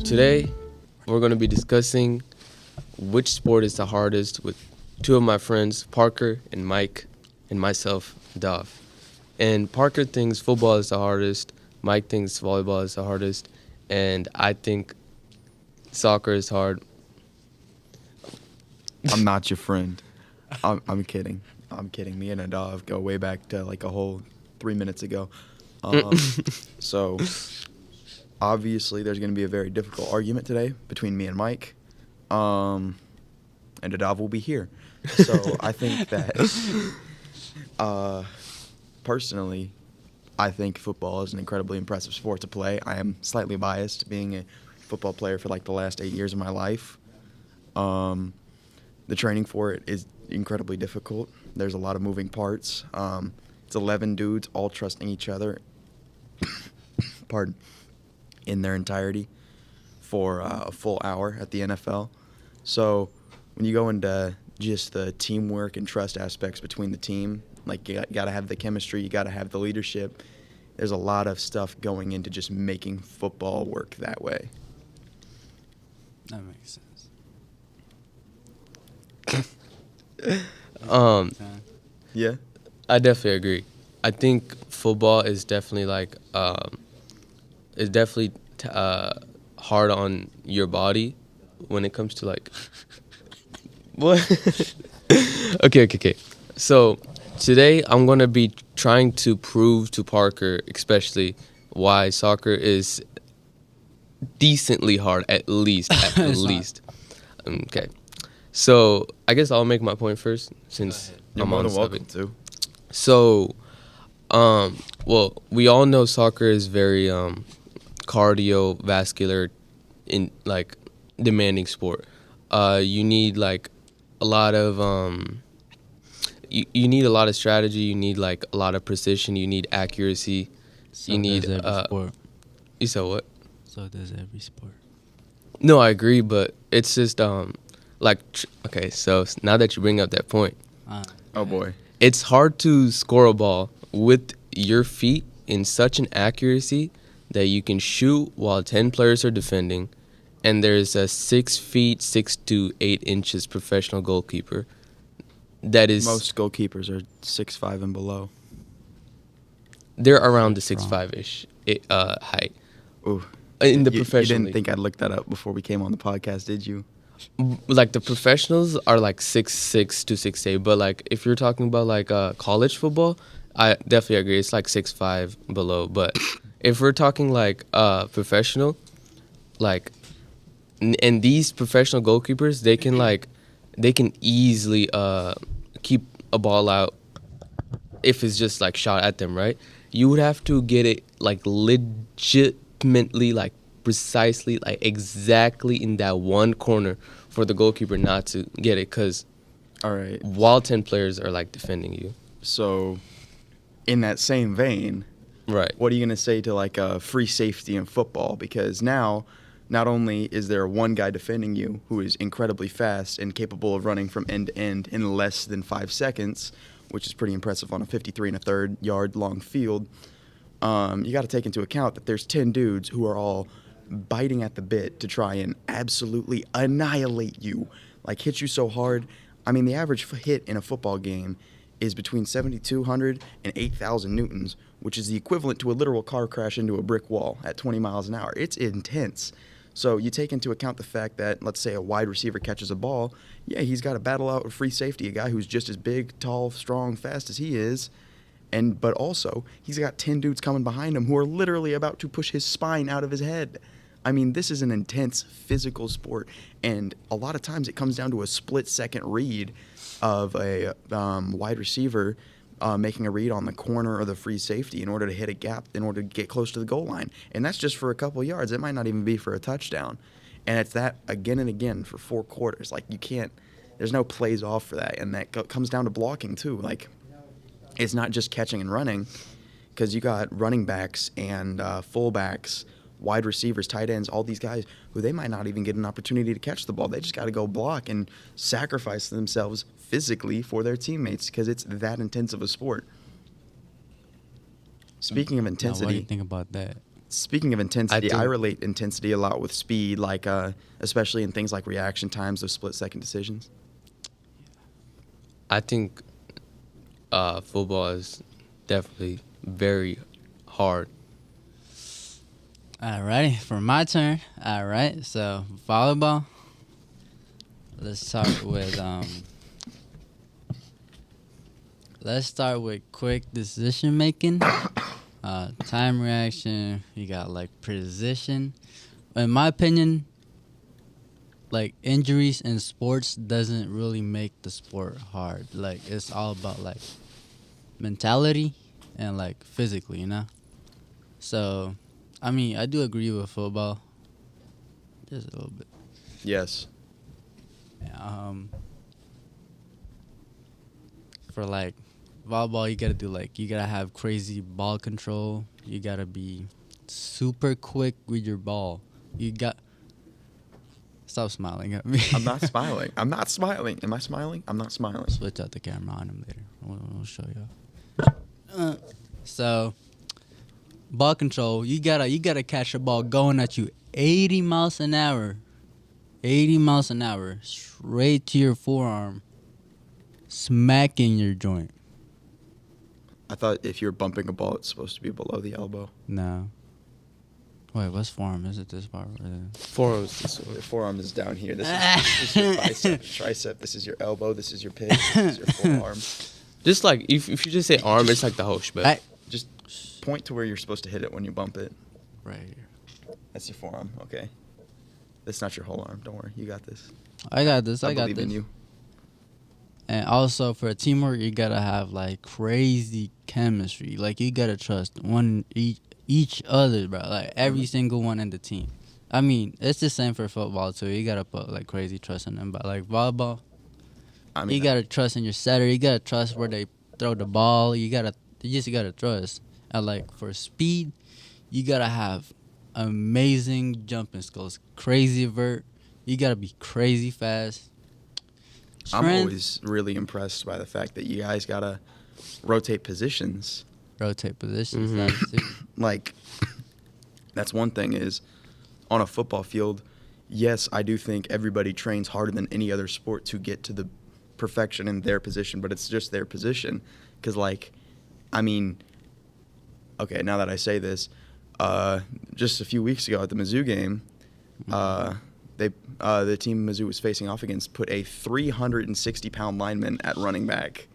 Today, we're going to be discussing which sport is the hardest with two of my friends, Parker and Mike, and myself, Aadhav. And Parker thinks football is the hardest, Mike thinks volleyball is the hardest, and I think soccer is hard. I'm not your friend. I'm kidding. I'm kidding. Me and Aadhav go way back to like a whole 3 minutes ago. So obviously there's going to be a very difficult argument today between me and Mike. And Aadhav will be here. So I think that personally, I think football is an incredibly impressive sport to play. I am slightly biased being a football player for like the last 8 years of my life. The training for it is incredibly difficult. There's a lot of moving parts. It's 11 dudes all trusting each other, pardon, in their entirety for a full hour at the NFL. So when you go into just the teamwork and trust aspects between the team, like you got to have the chemistry, you got to have the leadership. There's a lot of stuff going into just making football work that way. That makes sense. Yeah. I definitely agree. I think football is definitely hard on your body when it comes to like what? Okay. So today I'm gonna be trying to prove to Parker, especially, why soccer is decently hard, at least. Okay. So I guess I'll make my point first since You're I'm more on the than welcome subject. to. So, well, we all know soccer is very cardiovascular, in like demanding sport. You need like a lot of you need a lot of strategy. You need like a lot of precision. You need accuracy. So you need does every sport. You said what? So does every sport. No, I agree, but it's just okay. So now that you bring up that point, Oh boy. it's hard to score a ball with your feet in such an accuracy that you can shoot while 10 players are defending, and there's a 6 feet 6 to 8 inches professional goalkeeper. That is Most goalkeepers are 6'5" and below. they're around the Strong. 6'5" ish height Ooh. in the You professional. didn't think I'd look that up before we came on the podcast, did you? Like the professionals are like 6'6" to 6'8", but like if you're talking about like college football, I definitely agree it's like 6'5" below. But if we're talking like professional, like and these professional goalkeepers, they can easily keep a ball out if it's just like shot at them, right? You would have to get it like legitimately, like precisely, like exactly in that one corner for the goalkeeper not to get it, because All right. while 10 players are like defending you. So, in that same vein, Right. what are you going to say to like a free safety in football? Because now, not only is there one guy defending you who is incredibly fast and capable of running from end to end in less than 5 seconds, which is pretty impressive on a 53 and a third yard long field, you got to take into account that there's 10 dudes who are all biting at the bit to try and absolutely annihilate you, like hit you so hard. I mean, the average hit in a football game is between 7,200 and 8,000 newtons, which is the equivalent to a literal car crash into a brick wall at 20 miles an hour. It's intense. So you take into account the fact that, let's say, a wide receiver catches a ball. Yeah, he's got to battle out a free safety, a guy who's just as big, tall, strong, fast as he is. But also, he's got 10 dudes coming behind him who are literally about to push his spine out of his head. I mean, this is an intense physical sport, and a lot of times it comes down to a split-second read of a wide receiver making a read on the corner or the free safety in order to hit a gap, in order to get close to the goal line. And that's just for a couple yards. It might not even be for a touchdown. And it's that again and again for 4 quarters. Like, you can't – there's no plays off for that. And that comes down to blocking, too. Like, it's not just catching and running, because you got running backs and fullbacks, wide receivers, tight ends, all these guys who they might not even get an opportunity to catch the ball. They just got to go block and sacrifice themselves physically for their teammates, because it's that intense of a sport. Speaking of Now, intensity, what do you think about that? Speaking of intensity, I think- relate intensity a lot with speed, like especially in things like reaction times, those split-second decisions. I think football is definitely very hard. Alrighty, for my turn. Alright, so volleyball. Let's start with quick decision making. Time reaction. You got like precision. In my opinion, like injuries in sports doesn't really make the sport hard. Like it's all about like mentality and like physically, you know. So, I mean, I do agree with football, just a little bit. Yes. For like volleyball, you gotta have crazy ball control. You gotta be super quick with your ball. Stop smiling at me. I'm not smiling. I'm not smiling. Am I smiling? I'm not smiling. Switch out the camera on him later. We'll show you. So, ball control. You gotta catch a ball going at you 80 miles an hour. 80 miles an hour straight to your forearm, smacking your joint. I thought if you're bumping a ball, it's supposed to be below the elbow. No. Wait, what's forearm? Is it this part? Forearms this The way. forearm is down here. This is your bicep, tricep. This is your elbow. This is your pec. This is your forearm. Just like if you just say arm, it's like the whole shebang. Just point to where you're supposed to hit it when you bump it. Right here. That's your forearm. Okay. That's not your whole arm. Don't worry. You got this. I got this. I got believe this. in you. And also for teamwork, you gotta have like crazy chemistry. Like you gotta trust each other, bro. Like every single one in the team. I mean, it's the same for football too. You gotta put like crazy trust in them. But like volleyball, I mean, you gotta trust in your setter. You gotta trust where they throw the ball. You just gotta trust. And like for speed, you gotta have amazing jumping skills, crazy vert. You gotta be crazy fast. I'm Strength, always really impressed by the fact that you guys gotta rotate positions. rotate positions. Mhm. That's it. Like, that's one thing is on a football field. Yes, I do think everybody trains harder than any other sport to get to the perfection in their position, but it's just their position. Because, like, I mean, okay, now that I say this, just a few weeks ago at the Mizzou game, the team Mizzou was facing off against put a 360-pound lineman at running back.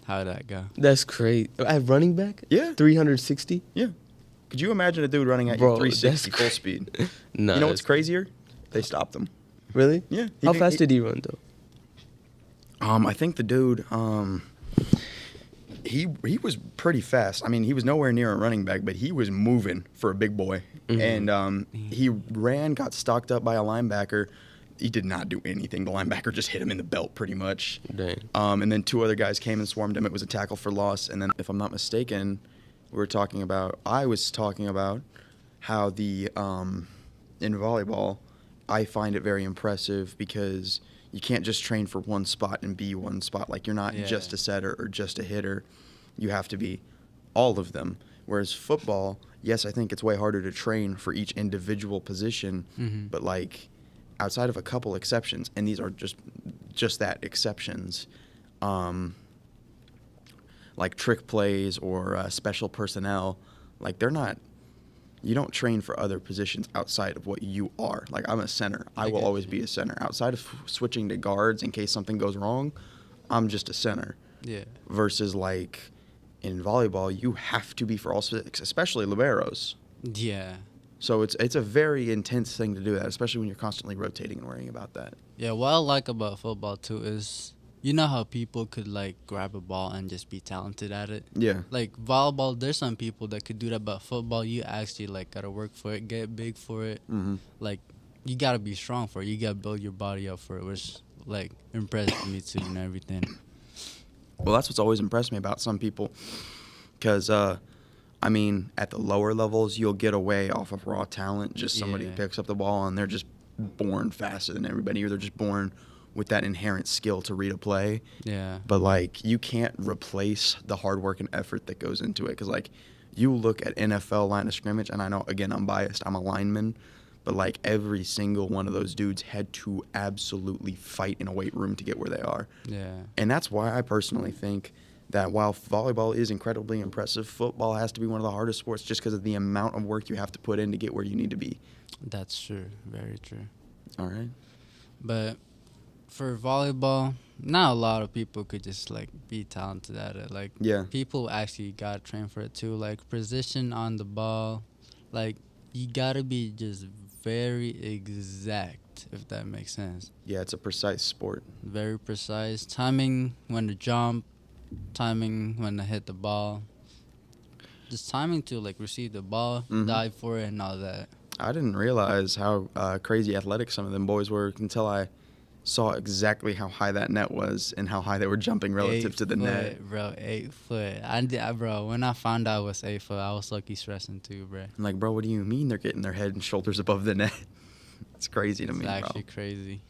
How'd that go? That's crazy. At running back? Yeah. 360? Yeah. Could you imagine a dude running at Bro, you 360 that's full speed? No. You know what's crazier? They stopped him. Really? Yeah. How fast did he run though? I think the dude, he was pretty fast. I mean, he was nowhere near a running back, but he was moving for a big boy. Mhm. And he ran, got stalked up by a linebacker. He did not do anything. The linebacker just hit him in the belt pretty much. Dang. And then two other guys came and swarmed him. It was a tackle for loss. And then, if I'm not mistaken, I was talking about how the in volleyball, I find it very impressive because you can't just train for one spot and be one spot. Like, you're not Yeah. just a setter or just a hitter. You have to be all of them. Whereas football, yes, I think it's way harder to train for each individual position, Mhm. but like outside of a couple exceptions, and these are just that, exceptions, like trick plays or special personnel, like you don't train for other positions outside of what you are. Like, I'm a center. I will get always you. be a center. Outside of switching to guards in case something goes wrong, I'm just a center. Yeah. Versus, like, in volleyball, you have to be for all six, especially liberos. Yeah. So it's a very intense thing to do that, especially when you're constantly rotating and worrying about that. Yeah, what I like about football too is, you know how people could like grab a ball and just be talented at it? Yeah. Like volleyball, there's some people that could do that, but football, you actually like gotta work for it, get big for it. Mm-hmm. Like, you gotta be strong for it. You gotta build your body up for it, which like impressed me too and everything. Well, that's what's always impressed me about some people, because I mean, at the lower levels, you'll get away off of raw talent. Just somebody Yeah. picks up the ball and they're just born faster than everybody, or they're just born with that inherent skill to read a play. Yeah. But, like, you can't replace the hard work and effort that goes into it, because, like, you look at NFL line of scrimmage, and I know, again, I'm biased. I'm a lineman. But, like, every single one of those dudes had to absolutely fight in a weight room to get where they are. Yeah. And that's why I personally think that while volleyball is incredibly impressive, football has to be one of the hardest sports just because of the amount of work you have to put in to get where you need to be. That's true. Very true. All right. But for volleyball, not a lot of people could just, like, be talented at it. Like, Yeah. people actually got to train for it, too. Like, precision on the ball. Like, you got to be just very exact, if that makes sense. Yeah, it's a precise sport. Very precise. Timing when to jump, timing when to hit the ball. Just timing to, like, receive the ball, Mhm. dive for it, and all that. I didn't realize how crazy athletic some of them boys were until I saw exactly how high that net was and how high they were jumping relative to the 8 net. foot, bro, 8 foot. Bro, when I found out it was 8 foot, I was lucky stressing too, bro. I'm like, bro, what do you mean they're getting their head and shoulders above the net? It's crazy to It's me, actually bro. crazy.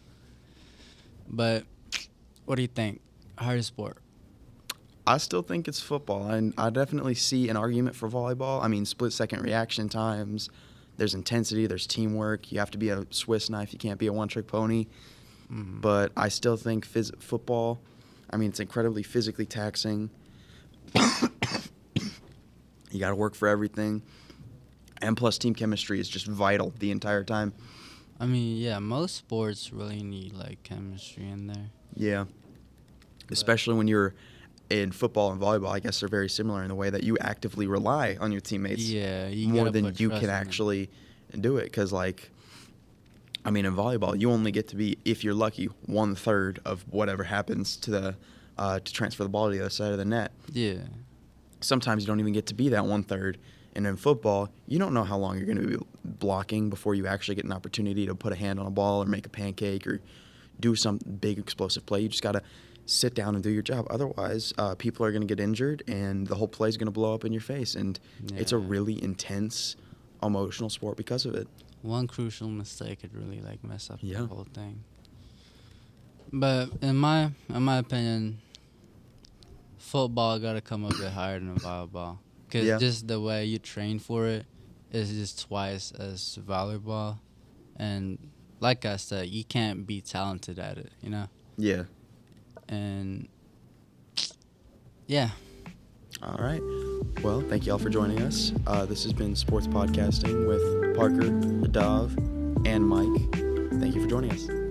But what do you think? Hardest sport? I still think it's football. I definitely see an argument for volleyball. I mean, split-second reaction times. There's intensity. There's teamwork. You have to be a Swiss knife. You can't be a one-trick pony. Mm. But I still think football, I mean, it's incredibly physically taxing. You got to work for everything. And plus, team chemistry is just vital the entire time. I mean, yeah, most sports really need, like, chemistry in there. Yeah. Especially when you're in football and volleyball, I guess they're very similar in the way that you actively rely on your teammates Yeah, you more gotta than put you trust can in them. actually do it. Because, like, I mean, in volleyball, you only get to be, if you're lucky, 1/3 of whatever happens to the to transfer the ball to the other side of the net. Yeah. Sometimes you don't even get to be that 1/3. And in football, you don't know how long you're going to be blocking before you actually get an opportunity to put a hand on a ball or make a pancake or do some big explosive play. You just got to sit down and do your job. Otherwise, people are going to get injured and the whole play is going to blow up in your face. And it's a Yeah. really intense, emotional sport because of it. One crucial mistake could really, like, mess up Yeah. the whole thing. But in my opinion, football got to come a bit higher than volleyball. Because Yeah. just the way you train for it is just twice as volleyball. And like I said, you can't be talented at it, you know? Yeah. And yeah. All right. Well, thank you all for joining us. This has been Sports Podcasting with Parker, Aadhav, and Mike. Thank you for joining us.